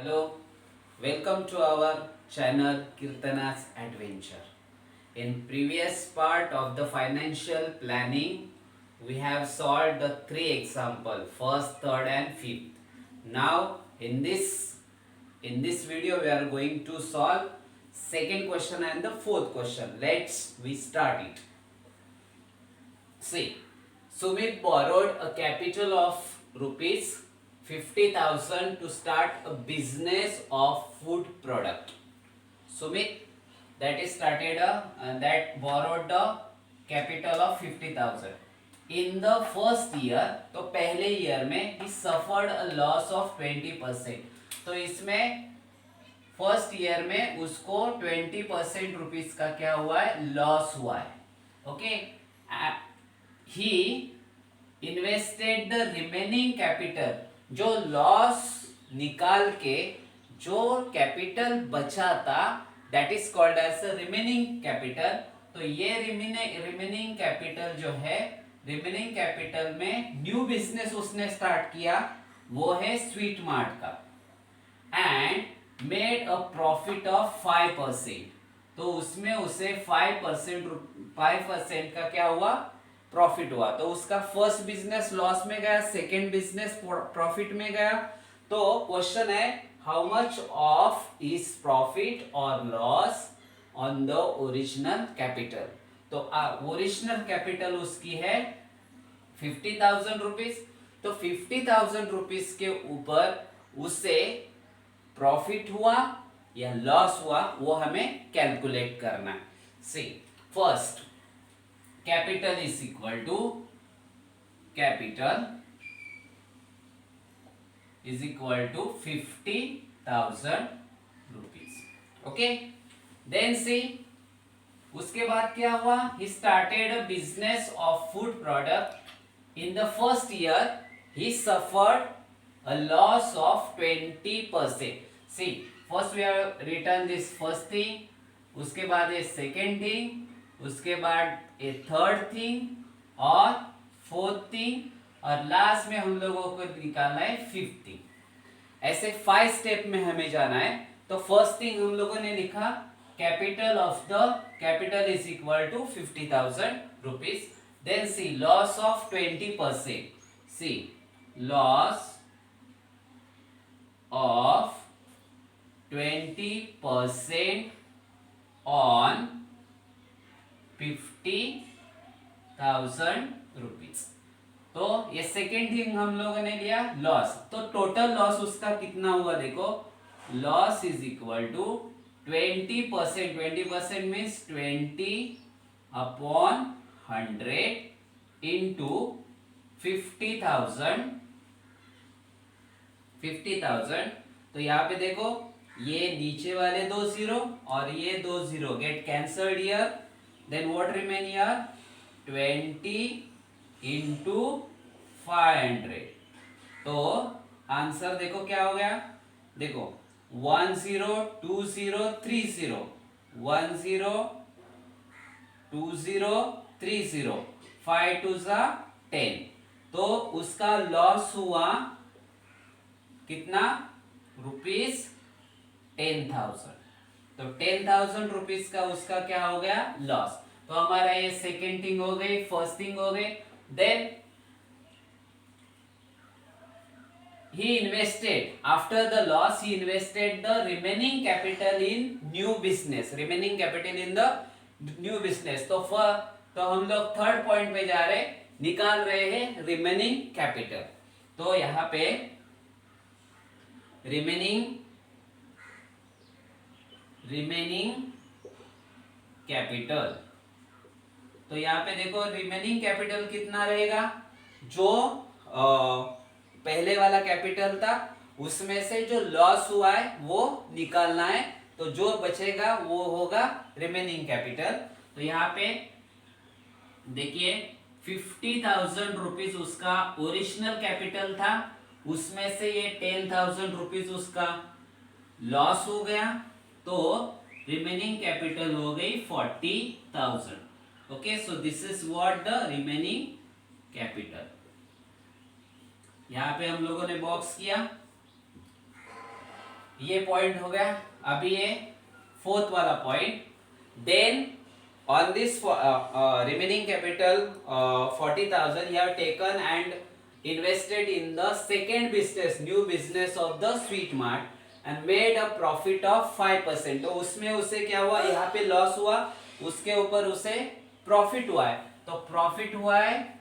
Hello, welcome to our channel Kirtana's Adventure. In previous part of the financial planning, we have solved the three example, first, third and fifth. Now in this video we are going to solve second question and the fourth question. We start it. See, Sumit borrowed a capital of rupees 50,000 to start a business of food product. Sumit that borrowed the capital of 50,000. In the first year, तो पहले year में he suffered a loss of 20%. तो इसमें first year में उसको 20% rupees का क्या हुआ है, लॉस हुआ है. Okay, he invested the remaining capital, जो लॉस निकाल के जो कैपिटल बचा था that is called as remaining capital. तो ये रिमेनिंग कैपिटल जो है, रिमेनिंग कैपिटल में न्यू बिजनेस उसने स्टार्ट किया, वो है स्वीट मार्ट का, and made a profit of 5%. तो उसमें उसे 5% का क्या हुआ, प्रॉफिट हुआ. तो उसका फर्स्ट बिजनेस लॉस में गया, सेकेंड बिजनेस प्रॉफिट में गया. तो क्वेश्चन है how much of is profit और loss on the original capital. तो ओरिजिनल कैपिटल उसकी है 50,000 रुपीज. तो 50,000 रुपीज के ऊपर उसे प्रॉफिट हुआ या लॉस हुआ, वो हमें कैलकुलेट करना है. See, first capital is equal to capital is equal to 50,000 rupees. Okay, then see, उसके बाद क्या हुआ, he started a business of food product. In the first year he suffered a loss of 20%. See, first we have written this first thing, उसके बाद ये second thing, उसके बाद ये third thing और fourth thing, और लास्ट में हम लोगों को निकालना है fifth thing. ऐसे 5 स्टेप में हमें जाना है. तो फर्स्ट थिंग हम लोगों ने लिखा, capital of the capital is equal to 50,000 rupees. Then C, loss of 20%. C, loss of 20% on 50,000 rupees. तो ये सेकेंड थिंग हम लोगों ने लिया, लॉस. तो टोटल लॉस उसका कितना हुआ, देखो, loss is equal to 20%. 20% means 20/100 into 50,000. तो यहाँ पे देखो, ये नीचे वाले 2 जीरो और ये 2 zero get cancelled here. Then what remain here, 20 into 500. तो आंसर देखो क्या हो गया, देखो 1 0 2 0 3 0, 1 0 2 0 3 0, 5 2 10. तो उसका लॉस हुआ कितना, रुपीज 10,000. तो 10,000 रुपीज का उसका क्या हो गया, लॉस. तो हमारा ये सेकेंड थिंग हो गई, फर्स्ट थिंग हो गई. Then he invested, after the loss he invested the remaining capital in new business, remaining capital in the new business. तो हम लोग थर्ड पॉइंट पे जा रहे, निकाल रहे हैं रिमेनिंग कैपिटल. तो यहाँ पे रिमेनिंग कैपिटल, तो यहाँ पे देखो रिमेनिंग कैपिटल कितना रहेगा, जो पहले वाला कैपिटल था उसमें से जो लॉस हुआ है वो निकालना है. तो जो बचेगा वो होगा रिमेनिंग कैपिटल. तो यहाँ पे देखिए 50,000 रुपीज उसका ओरिजिनल कैपिटल था, उसमें से ये 10,000 रुपीज उसका लॉस हो गया. तो रिमेनिंग कैपिटल हो गई 40,000. Okay, so this is what the remaining capital. यहाँ पे हम लोगों ने बॉक्स किया. ये पॉइंट हो गया। अभी ये फोर्थ वाला point. Then on this remaining capital 40,000 you have taken and invested in the second business, new business of the sweet mart and made a profit of 5%। तो उसमें उसे क्या हुआ, यहाँ पे लॉस हुआ, उसके ऊपर उसे प्रॉफिट हुआ है। तो प्रॉफिट हुआ है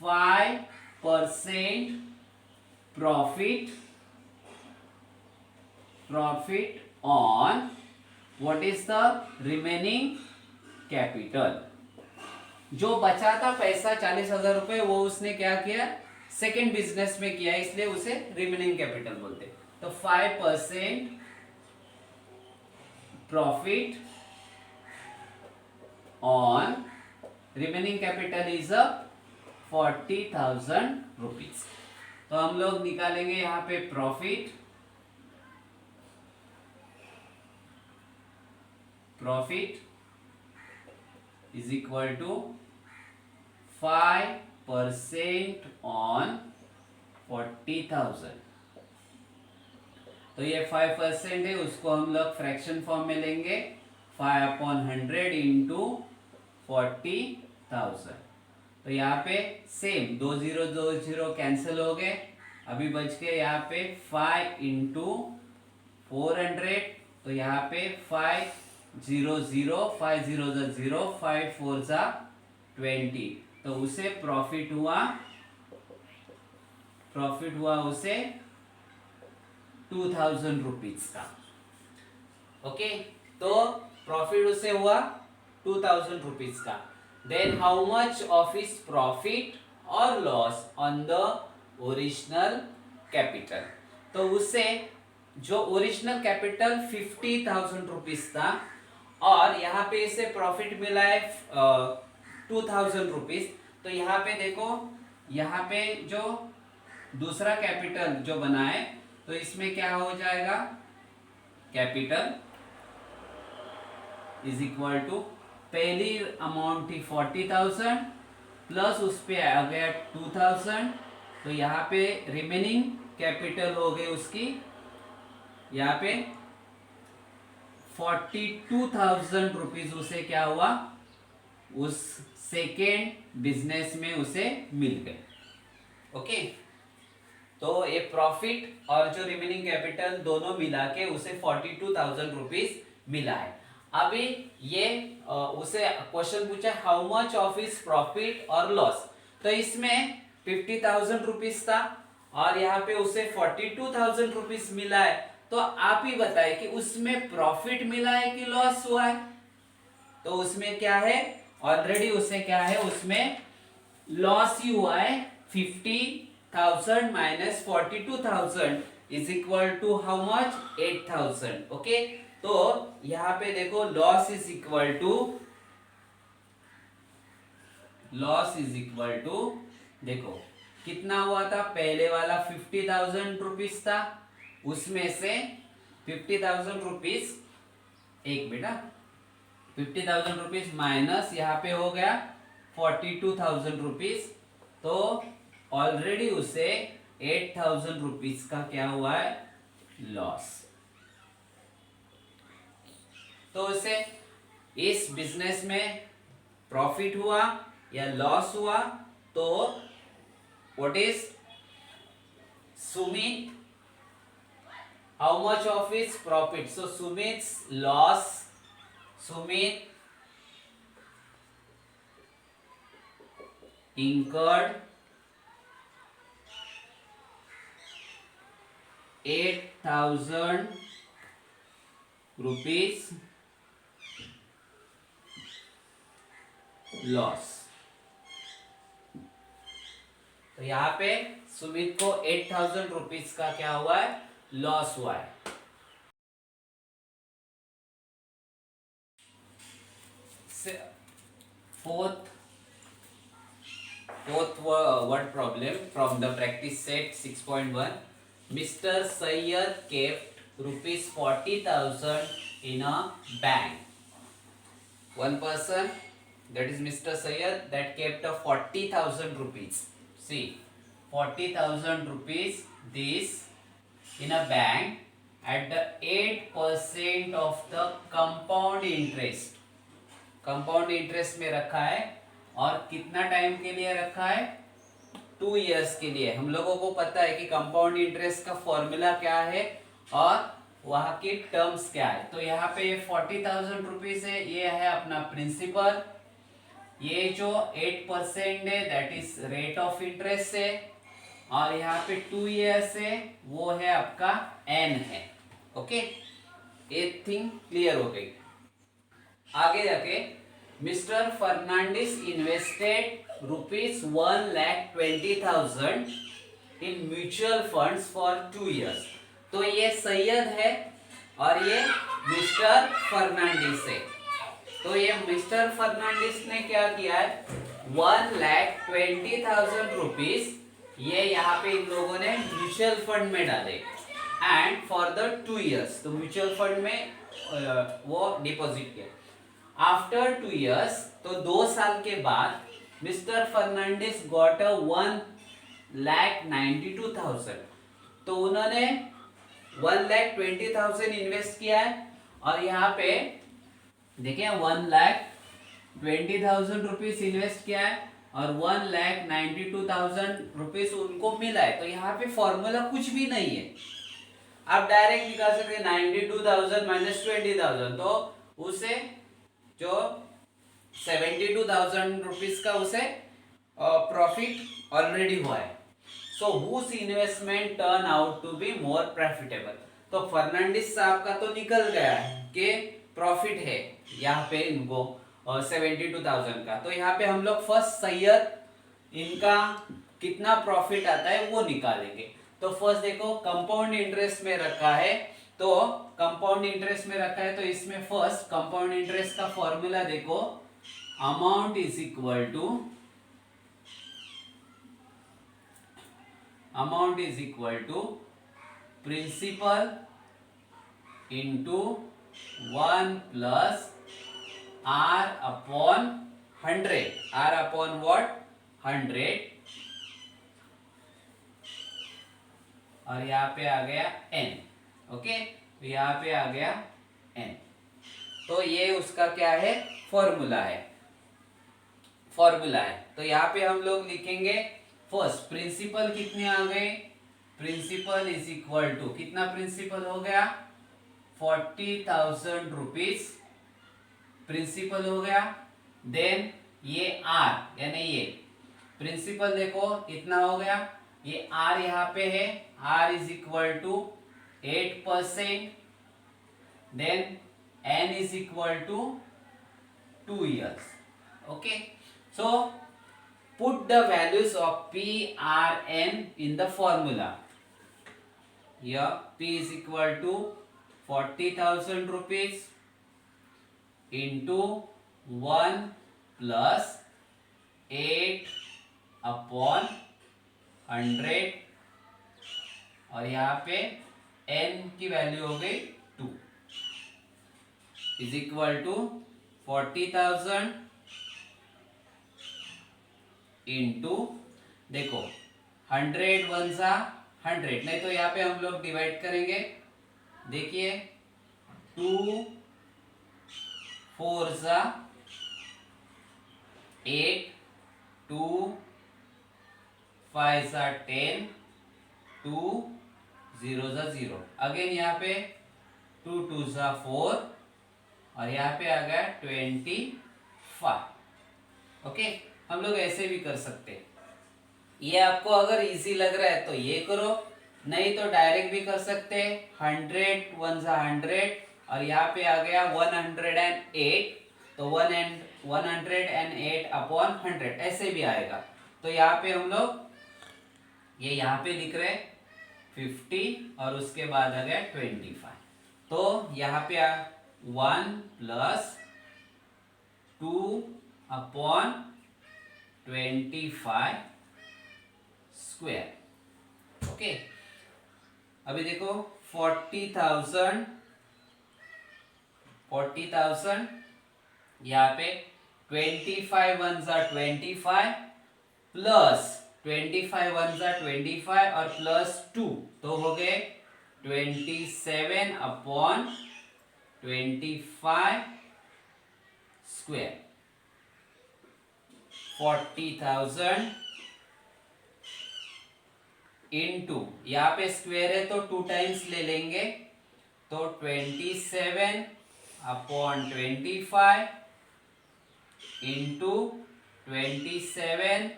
5% profit on what is the remaining capital. जो बचा था पैसा 40,000 रुपए, वो उसने क्या किया, सेकेंड बिजनेस में किया, इसलिए उसे रिमेनिंग कैपिटल बोलते। तो 5% profit on remaining capital is 40,000 rupees. तो हम लोग निकालेंगे यहां पे profit is equal to 5% on 40,000। तो ये 5% है, उसको हम लोग फ्रैक्शन फॉर्म में लेंगे, 5/100 इंटू 40,000। तो यहाँ पे सेम 2 0 कैंसिल हो गए, अभी बच के यहाँ पे 5 इंटू 400। तो यहाँ पे 5 0 0 5 0 0 5 4 20। तो उसे प्रॉफिट हुआ उसे 2,000 रुपीज का। ओके, तो प्रॉफिट उसे हुआ 2,000 रुपीज का। Then how much of is profit और loss on the original capital. तो उसे जो ओरिजिनल कैपिटल 50,000 रुपीज था और यहाँ पे इसे प्रॉफिट मिला है 2,000 रुपीज। तो यहाँ पे देखो, यहाँ पे जो दूसरा कैपिटल जो बना है, तो इसमें क्या हो जाएगा, कैपिटल इज इक्वल टू पहली अमाउंट थी 40,000 प्लस उस पे आ गया 2,000। तो यहाँ पे रिमेनिंग कैपिटल हो गई उसकी, यहाँ पे 42,000 रुपीज उसे क्या हुआ, उस सेकेंड बिजनेस में उसे मिल गए। ओके, तो ये प्रॉफिट और जो रिमेनिंग कैपिटल दोनों मिला के उसे 42,000 रुपीज मिला है। अभी ये उसे क्वेश्चन पूछा how much of is profit और लॉस। तो इसमें 50,000 रुपीज था और यहाँ पे उसे 42,000 रुपीज मिला है। तो आप ही बताए कि उसमें प्रॉफिट मिला है कि लॉस हुआ है। तो उसमें क्या है, ऑलरेडी उसे क्या है, उसमें लॉस ही हुआ है। 50,000 minus 42,000 is equal to how much, 8,000। Okay, तो यहां पे देखो लॉस इज इक्वल टू देखो कितना हुआ था, पहले वाला 50,000 रुपीज था, उसमें से 50,000 रुपीज, एक बेटा 50,000 रुपीज माइनस यहाँ पे हो गया 42,000 रुपीज। तो ऑलरेडी उसे 8,000 रुपीज का क्या हुआ है, लॉस। तो उसे इस बिजनेस में प्रॉफिट हुआ या लॉस हुआ, तो what is Sumit, how much of is profit. So Sumit's loss, Sumit incurred 8,000 rupees loss. तो यहाँ पे सुमित को 8,000 रुपीज का क्या हुआ है, लॉस हुआ है। Fourth word problem from the practice set 6.1. Mr. Sayyad kept rupees 40,000 in a bank. One person, that is Mr. Sayyad, that kept a 40,000 rupees. See, 40,000 rupees this in a bank at the 8% of the compound interest. Compound interest में रखा है और कितना time के लिए रखा है? 2 years के लिए। हम लोगों को पता है कि कंपाउंड इंटरेस्ट का फॉर्मूला क्या है और वहां की टर्म्स क्या है। तो यहाँ पे 40,000 रुपीज है, ये है अपना प्रिंसिपल। ये जो 8% है that is rate of interest है, और यहाँ पे 2 इयर्स है वो है आपका एन है। ओके, एक थिंग क्लियर हो गई। आगे जाके mister Fernandes invested ₹1,20,000 in mutual funds for 2 years. तो ये सैयद है और ये मिस्टर फर्नांडिस है। तो ये मिस्टर फर्नांडिस ने क्या किया है, 1,20,000 रुपीज ये यहाँ पे इन लोगों ने म्यूचुअल फंड में डाले एंड फॉर द 2 इयर्स। तो म्यूचुअल फंड में वो डिपॉजिट किया। आफ्टर 2 इयर्स, तो 2 साल के बाद, मिस्टर फर्नांडिस गॉट अ 1,92,000। तो उन्होंने 1,20,000 इन्वेस्ट किया है और यहाँ पे देखिए 1,20,000 रुपीज इन्वेस्ट किया है और 1,92,000 रुपीज उनको मिला है। तो यहाँ पे फॉर्मूला कुछ भी नहीं है, आप डायरेक्ट निकाल सकते हैं 92,000 माइनस 20,000, तो उसे जो 72,000 रुपीज का उसे प्रॉफिट ऑलरेडी हुआ है। So whose investment turn out to be more profitable. तो फर्नांडिस साहब का तो निकल गया है कि प्रॉफिट है यहाँ पे इनको 72,000 का। तो यहाँ पे हम लोग फर्स्ट सैयद इनका कितना प्रॉफिट आता है वो निकालेंगे। तो फर्स्ट देखो कंपाउंड इंटरेस्ट में रखा है, तो कंपाउंड इंटरेस्ट में रखा है तो इसमें फर्स्ट कंपाउंड इंटरेस्ट का फॉर्मूला देखो, amount is equal to principal into 1 plus R upon 100। R upon what? 100। और यहाँ पे आ गया n। ओके, तो यहाँ पे आ गया n। तो ये उसका क्या है? फॉर्मूला है। तो यहाँ पे हम लोग लिखेंगे फर्स्ट प्रिंसिपल कितने आ गए, प्रिंसिपल इज इक्वल टू, कितना प्रिंसिपल हो गया? 40,000 रुपीज प्रिंसिपल हो गया। देन ये R यानी ये प्रिंसिपल देखो कितना हो गया, ये R यहाँ पे है, R is equal to 8%। Then N is equal to 2 years. Okay, so put the values of P, R, N in the formula. Here P is equal to 40,000 rupees into 1 plus 8 upon 100, और यहाँ पे n की value हो गई 2 is equal to 40,000 into, देखो 100 1 सा 100, नहीं तो यहाँ पे हम लोग डिवाइड करेंगे। देखिए 2 4 सा 8, 2 5 सा 10, 2 0 सा 0, अगेन यहाँ पे 2 2 सा 4 और यहाँ पे आ गया 25। ओके, हम लोग ऐसे भी कर सकते हैं। ये आपको अगर इजी लग रहा है तो ये करो, नहीं तो डायरेक्ट भी कर सकते हैं। 100 1 सा 100 और यहाँ पे आ गया 108, तो 108 अपॉन 100 ऐसे भी आएगा। तो यहाँ पे हम लोग ये यहाँ पे लिख रहे 50 और उसके बाद आ गया 25। तो यहाँ पे 1 प्लस 2 अपॉन 25 स्क्वायर। ओके, अभी देखो 40,000 यहाँ पे 25 1 सा 25 प्लस 25 1 सा 25 और प्लस 2, तो हो गए 27 अपॉन 25 स्क्वायर 40,000 इंटू, यहाँ पे स्क्वायर है तो 2 टाइम्स ले लेंगे, तो 27 अपॉन 25 इंटू 27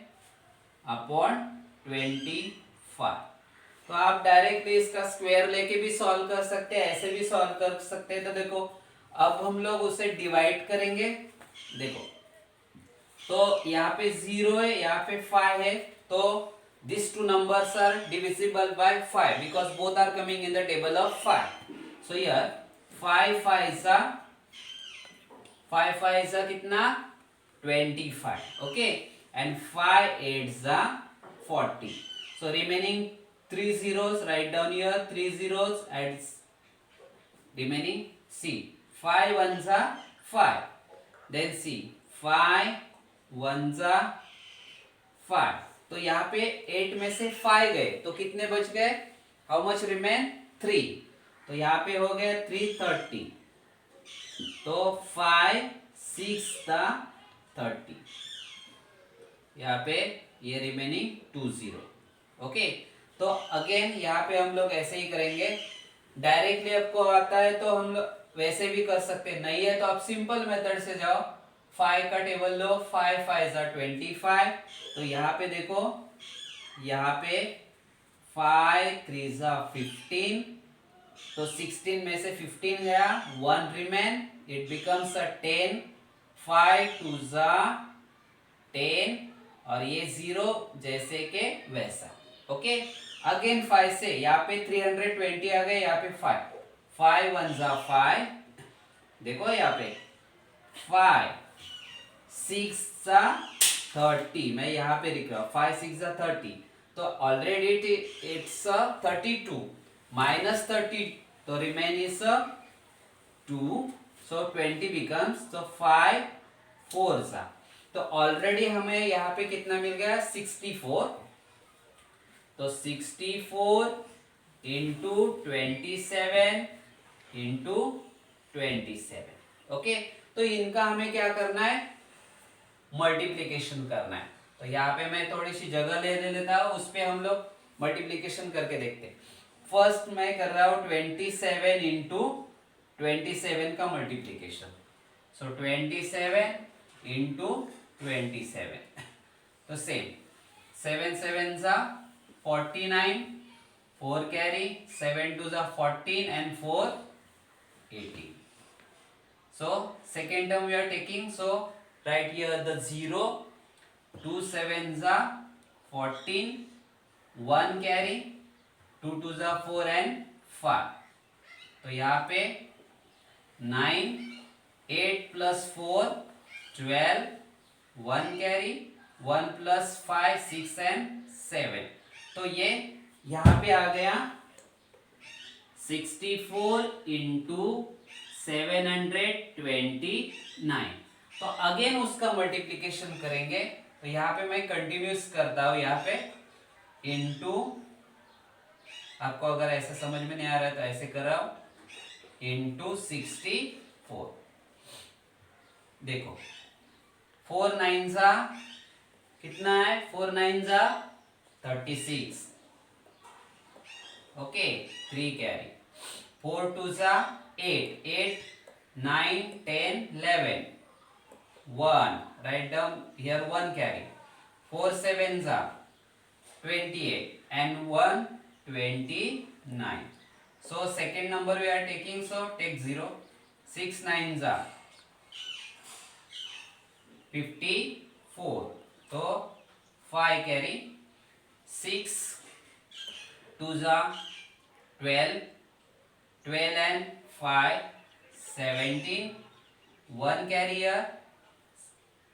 अपॉन 25। तो आप डायरेक्टली इसका स्क्वायर लेके भी सॉल्व कर सकते हैं, ऐसे भी सॉल्व कर सकते हैं। तो देखो अब हम लोग उसे डिवाइड करेंगे। देखो तो यहाँ पे 0 है, यहाँ पे 5 है, तो these two numbers are divisible by 5 because both are coming in the table of 5. So here 5 5 is a कितना 25, okay, and 5 8 are 40. So remaining 3 zeros, write down here 3 zeros, adds remaining C 5 1s are 5, then C 5 1s are 5। तो यहाँ पे 8 में से 5 गए तो कितने बच गए, हाउ मच रिमेन 3, तो यहाँ पे हो गए 330, तो 5 6 30, यहाँ पे ये रिमेनिंग 20। ओके, तो अगेन यहाँ पे हम लोग ऐसे ही करेंगे। डायरेक्टली आपको आता है तो हम लोग वैसे भी कर सकते हैं, नहीं है तो आप सिंपल मेथड से जाओ। 5 का टेबल लो, 5 5 25, तो यहाँ पे देखो, यहाँ पे 5 3 15, तो 16 में से 15 गया, 1 रिमेन, इट बिकम्स अ 10, 5 2 10, और ये 0 जैसे के वैसा। ओके, अगेन 5 से यहाँ पे 320 आ गए, यहाँ पे 5 5 1 5, देखो यहाँ पे 5 6 30, मैं यहाँ पे लिख रहा हूँ 5 6 30, तो ऑलरेडी इट्स 32 माइनस 30, तो रिमेन इज 2, सो 20 बिकम्स, तो 5 4, तो ऑलरेडी हमें यहाँ पे कितना मिल गया 64, तो 64 इंटू 27 इंटू 27। ओके, तो इनका हमें क्या करना है, मल्टीप्लीकेशन करना है। तो यहाँ पे मैं थोड़ी सी जगह ले लेता हूँ, उस पे हम लोग मल्टीप्लीकेशन करके देखते हैं। फर्स्ट मैं कर रहा हूँ 27 इंटू 27 का मल्टीप्लीकेशन, सो 27 इंटू 27, तो सेम 7 7 जा 49, 4 कैरी, 7 2 जा 14 and 4 18। So second term we are taking, so write here the 0, 2 7 are 14, 1 carry, 2 2 are 4 and 5, तो यहाँ पे 9, 8 plus 4 12, 1 carry, 1 plus 5 6 and 7, तो ये यहाँ पे आ गया 64 इंटू 729। तो अगेन उसका मल्टीप्लीकेशन करेंगे, तो यहाँ पे मैं कंटिन्यूस करता हूँ, यहाँ पे इंटू, आपको अगर ऐसा समझ में नहीं आ रहा है तो ऐसे कर रहा हूं, इंटू 64। देखो 4 9 जा कितना है, 4 9 जा 36, ओके, 3 कैरी, 4 2 जा 8, 8 9 10 11, 1 write down here 1 carry, 4 7 जा 28 and 1 29, so second number we are taking, so take 0, 6 9 जा 54, so 5 carry, 6 2 जा 12, 12 and 5 17, 1 carry here,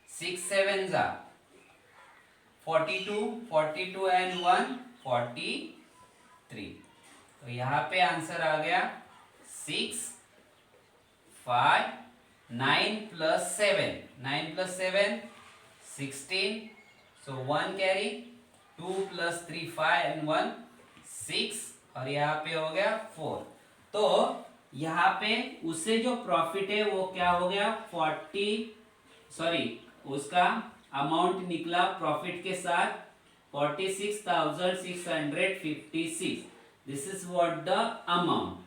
6 7 जा 42, 42 and 1 43, तो यहाँ पे आंसर आ गया 6 5 9 plus 7, 9 plus 7 16, so 1 carry, 2 plus 3 5 and 1 6, और यहाँ पे हो गया 4। तो यहाँ पे उससे जो प्रॉफिट है वो क्या हो गया उसका अमाउंट निकला प्रॉफिट के साथ 46,656। This is what the amount.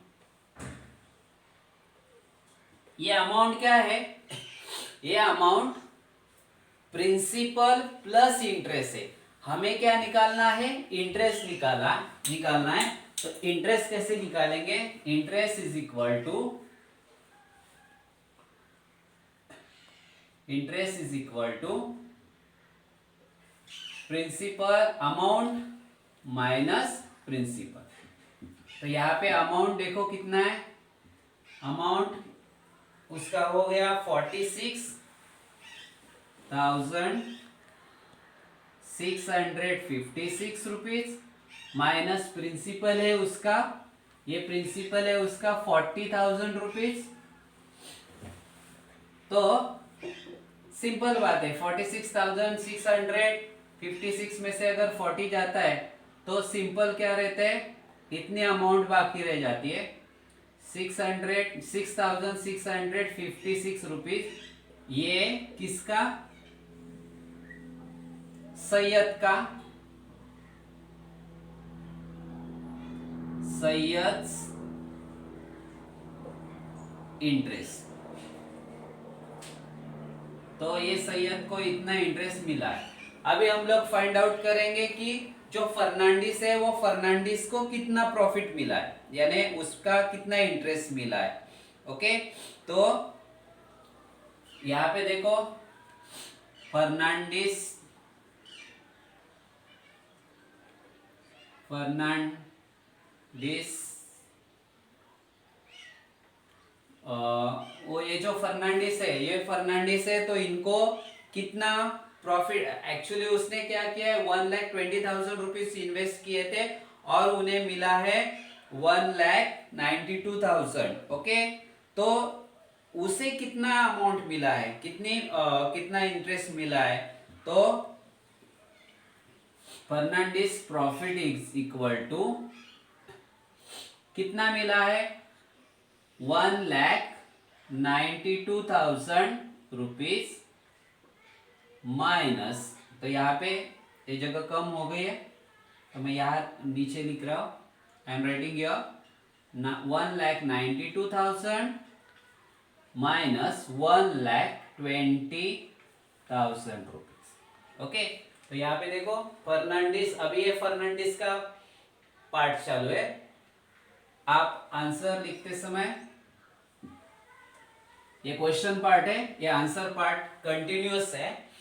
ये अमाउंट क्या है? ये अमाउंट प्रिंसिपल प्लस इंटरेस्ट है। हमें क्या निकालना है? इंटरेस्ट निकालना है। तो इंटरेस्ट कैसे निकालेंगे? Interest is equal to principal amount minus principal. तो यहाँ पे अमाउंट देखो कितना है। अमाउंट उसका हो गया 46,656 रुपीज माइनस प्रिंसिपल है उसका, ये प्रिंसिपल है उसका 40,000 रुपीज। तो सिंपल बात है, 46,656 में से अगर 40 जाता है तो सिंपल क्या रहता है, इतनी अमाउंट बाकी रह जाती है 6,656 रुपीज। ये किसका? सैयद का, सैयद इंटरेस्ट। तो ये सैयद को इतना इंटरेस्ट मिला है। अभी हम लोग फाइंड आउट करेंगे कि जो फर्नांडिस है वो फर्नांडिस को कितना प्रॉफिट मिला है, यानी उसका कितना इंटरेस्ट मिला है। ओके, तो यहां पे देखो फर्नांडिस वो ये जो फर्नांडिस है तो इनको कितना प्रॉफिट, एक्चुअली उसने क्या किया है 1,20,000 रुपीज इन्वेस्ट किए थे और उन्हें मिला है 1,92,000। ओके, तो उसे कितना अमाउंट मिला है, कितना इंटरेस्ट मिला है? तो Fernandes profit is equal to कितना मिला है 1,92,000 रुपीज माइनस, तो यहाँ पे ये जगह कम हो गई है तो मैं यहाँ नीचे लिख रहा हूं, I am writing your 1,92,000 minus 1,20,000 rupees. Okay, तो यहाँ पे देखो फर्नांडिस, अभी ये फर्नांडिस का पार्ट चालू है। आप आंसर लिखते समय, ये क्वेश्चन पार्ट है, ये आंसर पार्ट कंटिन्यूअस है।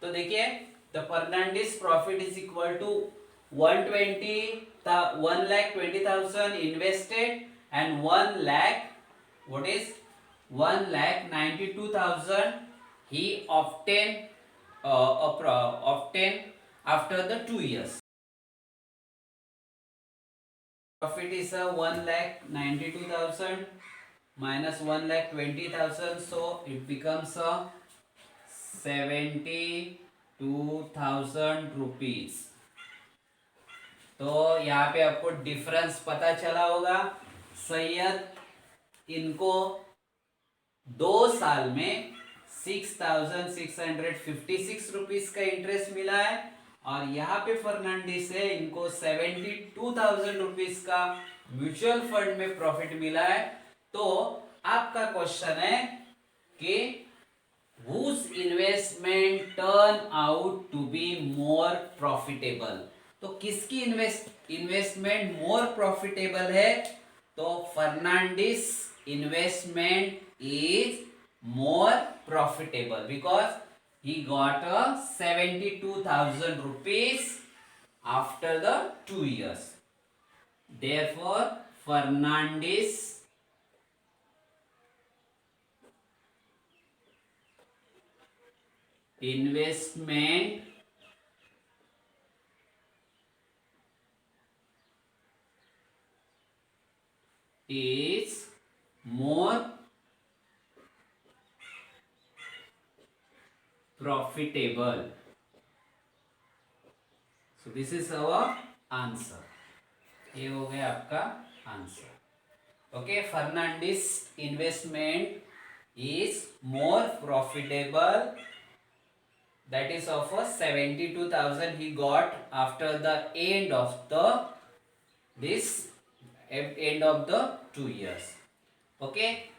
तो देखिए the Fernandes profit is equal to 1,20,000 invested and 1,92,000 he obtain after the 2 years. Profit is 1,92,000 minus 1,20,000, so it becomes 72,000 rupees. तो यहाँ पे आपको डिफरेंस पता चला होगा। सैयद इनको 2 साल में 6,656 रुपीज का इंटरेस्ट मिला है और यहाँ पे फर्नांडिस है, इनको 72,000 रुपीज का म्यूचुअल फंड में प्रॉफिट मिला है। तो आपका क्वेश्चन है कि whose investment turn out to be more profitable, तो किसकी इन्वेस्टमेंट मोर प्रॉफिटेबल है? तो Fernandes investment is more profitable because he got 72,000 rupees after the 2 years. Therefore, Fernandez investment is more profitable. So this is our answer. ये हो गया आपका answer. Okay, Fernandez investment is more profitable. That is of a 72,000 he got after the end of the this end of the 2 years. Okay,